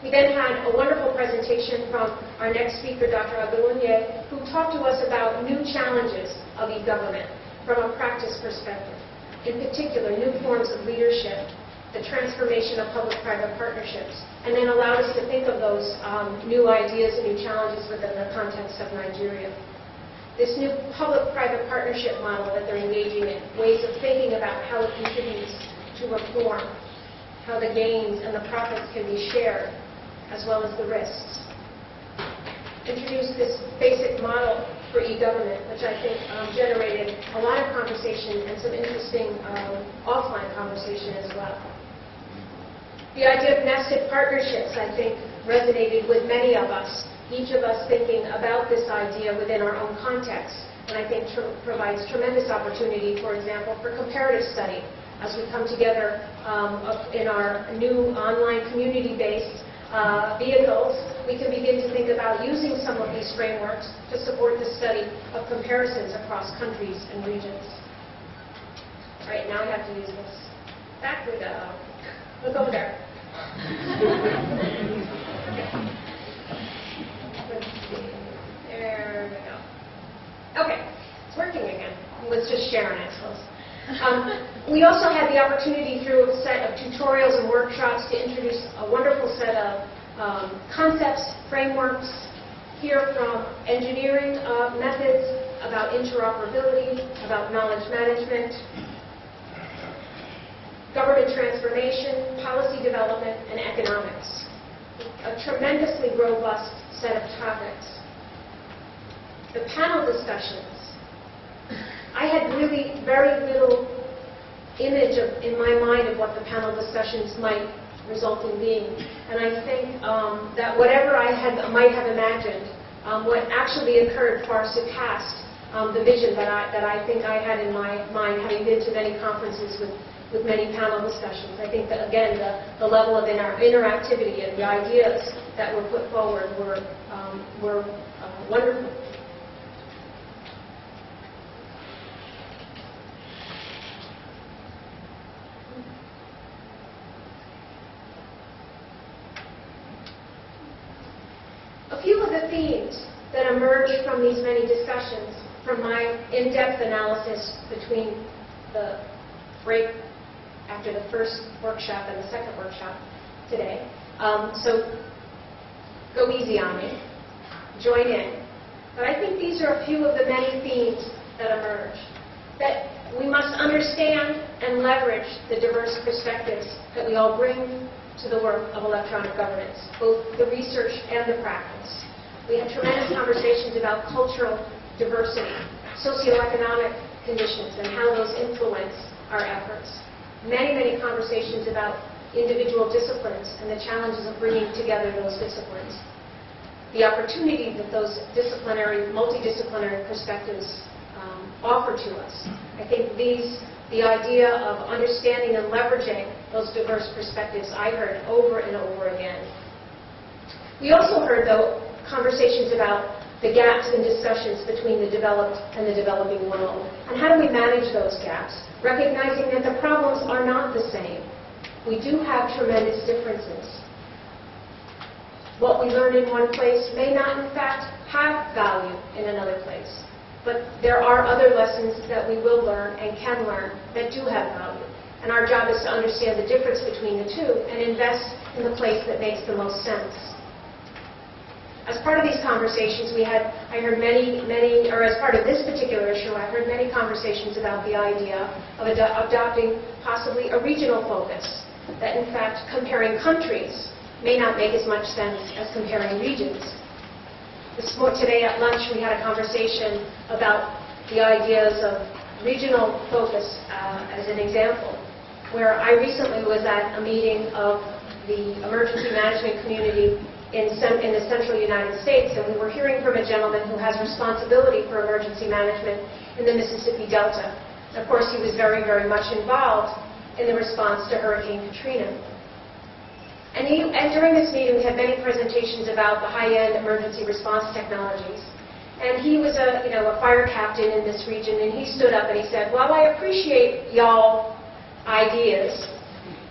We then had a wonderful presentation from our next speaker, Dr. Agunloye, who talked to us about new challenges of e-government from a practice perspective. In particular, new forms of leadership, the transformation of public-private partnerships, and then allowed us to think of those new ideas and new challenges within the context of Nigeria. This new public-private partnership model that they're engaging in, ways of thinking about how it contributes to reform, how the gains and the profits can be shared, as well as the risks. Introduced this basic model for e-government, which I think generated a lot of conversation and some interesting offline conversation as well. The idea of nested partnerships, I think, resonated with many of us, each of us thinking about this idea within our own context, and I think provides tremendous opportunity, for example, for comparative study. As we come together in our new online community-based vehicles, we can begin to think about using some of these frameworks to support the study of comparisons across countries and regions. All right, now I have to use this. Back we go. Look over there. Let's see. There we go. Okay, it's working again. It was just Sharon, I suppose. We also had the opportunity through a set of tutorials and workshops to introduce a wonderful set of concepts, frameworks, hear from engineering methods, about interoperability, about knowledge management, government transformation, policy development, and economics. A tremendously robust set of topics. The panel discussions. I had really very little image in my mind of what the panel discussions might result in being. And I think that whatever I might have imagined, what actually occurred far surpassed the vision that I think I had in my mind, having been to many conferences with many panel discussions. I think that, again, the level of interactivity and the ideas that were put forward were wonderful. A few of the themes that emerged from these many discussions, from my in-depth analysis between the break after the first workshop and the second workshop today. So go easy on me. Join in. But I think these are a few of the many themes that emerge. That we must understand and leverage the diverse perspectives that we all bring to the work of electronic governance, both the research and the practice. We had tremendous conversations about cultural diversity, socioeconomic conditions, and how those influence our efforts. Many, many conversations about individual disciplines and the challenges of bringing together those disciplines. The opportunity that those multidisciplinary perspectives offer to us. I think the idea of understanding and leveraging those diverse perspectives I heard over and over again. We also heard, though, conversations about the gaps in discussions between the developed and the developing world. And how do we manage those gaps? Recognizing that the problems are not the same. We do have tremendous differences. What we learn in one place may not, in fact, have value in another place. But there are other lessons that we will learn and can learn that do have value. And our job is to understand the difference between the two and invest in the place that makes the most sense. As part of these conversations, I heard many, or as part of this particular issue, I heard many conversations about the idea of adopting possibly a regional focus. That in fact, comparing countries may not make as much sense as comparing regions. Today at lunch, we had a conversation about the ideas of regional focus as an example, where I recently was at a meeting of the emergency management community in the central United States, and we were hearing from a gentleman who has responsibility for emergency management in the Mississippi Delta. And of course, he was very, very much involved in the response to Hurricane Katrina. And during this meeting, we had many presentations about the high-end emergency response technologies. And he was a fire captain in this region, and he stood up and he said, "Well, I appreciate y'all ideas."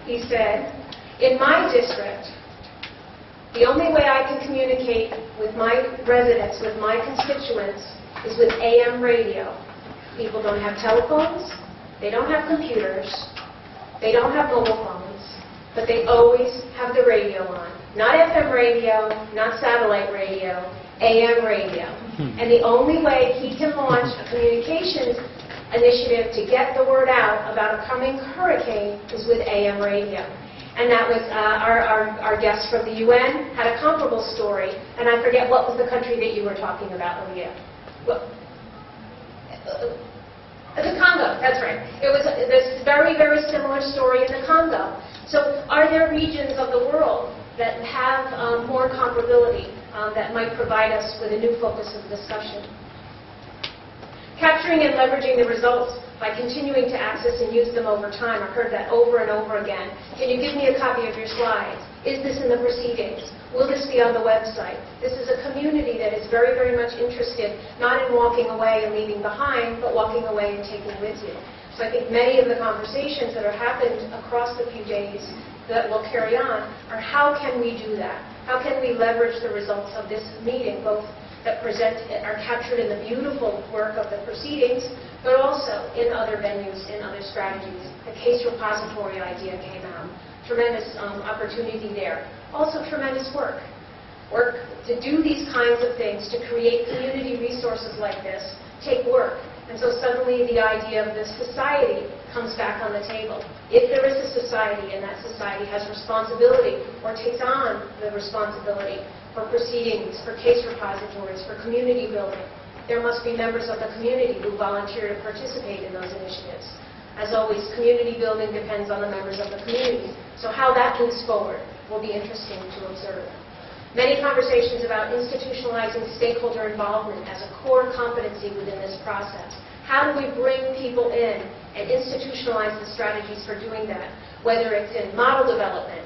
He said, "In my district, The only way I can communicate with my residents, with my constituents, is with AM radio. People don't have telephones, they don't have computers, they don't have mobile phones, but they always have the radio on. Not FM radio, not satellite radio, AM radio. And the only way he can launch a communications initiative to get the word out about a coming hurricane is with AM radio. And that was our guest from the UN had a comparable story. And I forget what was the country that you were talking about, Elia. The Congo, that's right. It was this very, very similar story in the Congo. So are there regions of the world that have more comparability that might provide us with a new focus of discussion? Capturing and leveraging the results by continuing to access and use them over time. I've heard that over and over again. Can you give me a copy of your slides? Is this in the proceedings? Will this be on the website? This is a community that is very, very much interested, not in walking away and leaving behind, but walking away and taking with you. So I think many of the conversations that are happened across the few days that will carry on are how can we do that? How can we leverage the results of this meeting, both that are captured in the beautiful work of the proceedings, but also in other venues, in other strategies. The case repository idea came out. Tremendous opportunity there. Also tremendous work. Work to do these kinds of things, to create community resources like this, take work. And so suddenly the idea of the society comes back on the table. If there is a society and that society has responsibility or takes on the responsibility for proceedings, for case repositories, for community building, there must be members of the community who volunteer to participate in those initiatives. As always, community building depends on the members of the community. So how that moves forward will be interesting to observe. Many conversations about institutionalizing stakeholder involvement as a core competency within this process. How do we bring people in and institutionalize the strategies for doing that, whether it's in model development,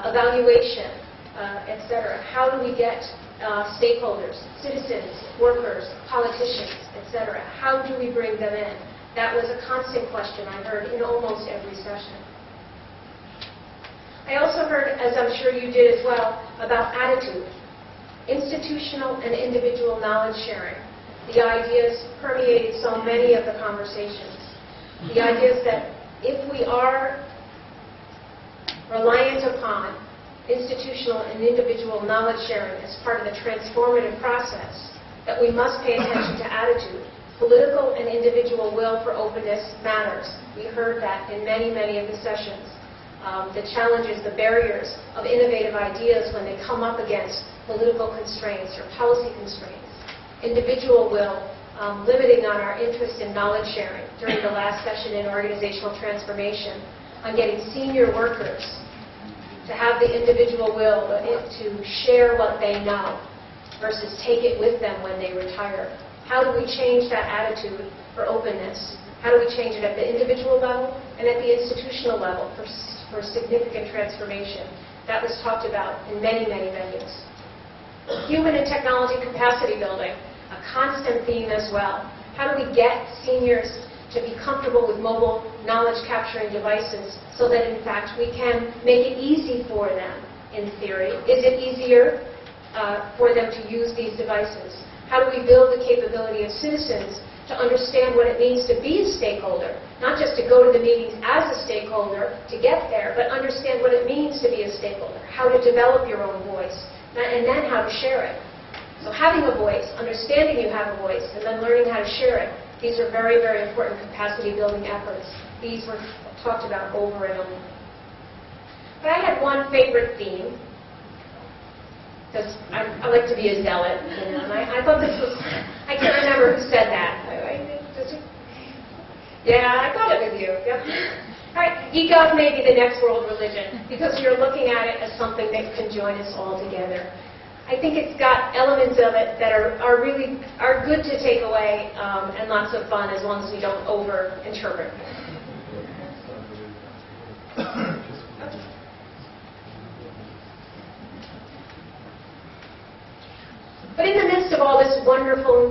evaluation, etc. How do we get stakeholders, citizens, workers, politicians, etc.? How do we bring them in? That was a constant question I heard in almost every session. I also heard, as I'm sure you did as well, about attitude, institutional and individual knowledge sharing. The ideas permeated so many of the conversations. The ideas that if we are reliant upon institutional and individual knowledge sharing as part of the transformative process, that we must pay attention to attitude. Political and individual will for openness matters. We heard that in many, many of the sessions. The challenges, the barriers of innovative ideas when they come up against political constraints or policy constraints. Individual will, limiting on our interest in knowledge sharing during the last session in organizational transformation, on getting senior workers to have the individual will to share what they know versus take it with them when they retire. How do we change that attitude for openness? How do we change it at the individual level and at the institutional level for significant transformation? That was talked about in many, many venues. Human and technology capacity building, a constant theme as well. How do we get seniors to be comfortable with mobile knowledge capturing devices so that in fact we can make it easy for them in theory? Is it easier for them to use these devices? How do we build the capability of citizens to understand what it means to be a stakeholder? Not just to go to the meetings as a stakeholder to get there, but understand what it means to be a stakeholder, how to develop your own voice, and then how to share it. So having a voice, understanding you have a voice, and then learning how to share it. These are very, very important capacity building efforts. These were talked about over and over. But I had one favorite theme, because I like to be a zealot, and I thought this was, I can't remember who said that. Yeah, I thought it was you. Yep. All right, EGOV may be the next world religion, because you're looking at it as something that can join us all together. I think it's got elements of it that are good to take away and lots of fun as long as we don't over-interpret. But in the midst of all this wonderful